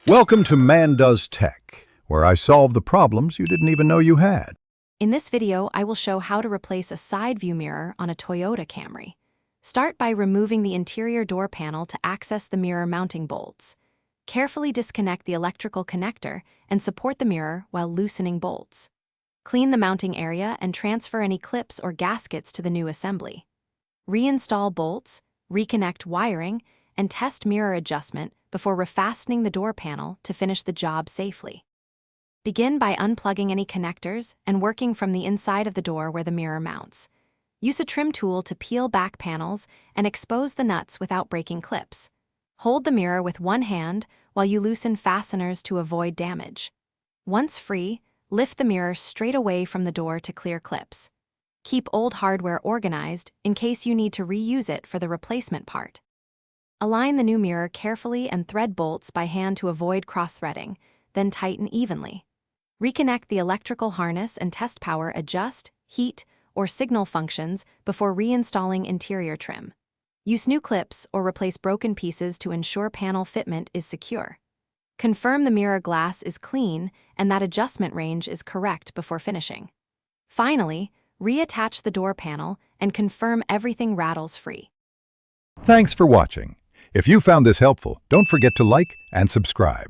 Welcome to Man Does Tech, where I solve the problems you didn't even know you had. In this video, I will show how to replace a side view mirror on a Toyota Camry. Start by removing the interior door panel to access the mirror mounting bolts. Carefully disconnect the electrical connector and support the mirror while loosening bolts. Clean the mounting area and transfer any clips or gaskets to the new assembly. Reinstall bolts, reconnect wiring, and test mirror adjustment before refastening the door panel to finish the job safely. Begin by unplugging any connectors and working from the inside of the door where the mirror mounts. Use a trim tool to peel back panels and expose the nuts without breaking clips. Hold the mirror with one hand while you loosen fasteners to avoid damage. Once free, lift the mirror straight away from the door to clear clips. Keep old hardware organized in case you need to reuse it for the replacement part. Align the new mirror carefully and thread bolts by hand to avoid cross-threading, then tighten evenly. Reconnect the electrical harness and test power adjust, heat, or signal functions before reinstalling interior trim. Use new clips or replace broken pieces to ensure panel fitment is secure. Confirm the mirror glass is clean and that adjustment range is correct before finishing. Finally, reattach the door panel and confirm everything rattles free. Thanks for watching. If you found this helpful, don't forget to like and subscribe.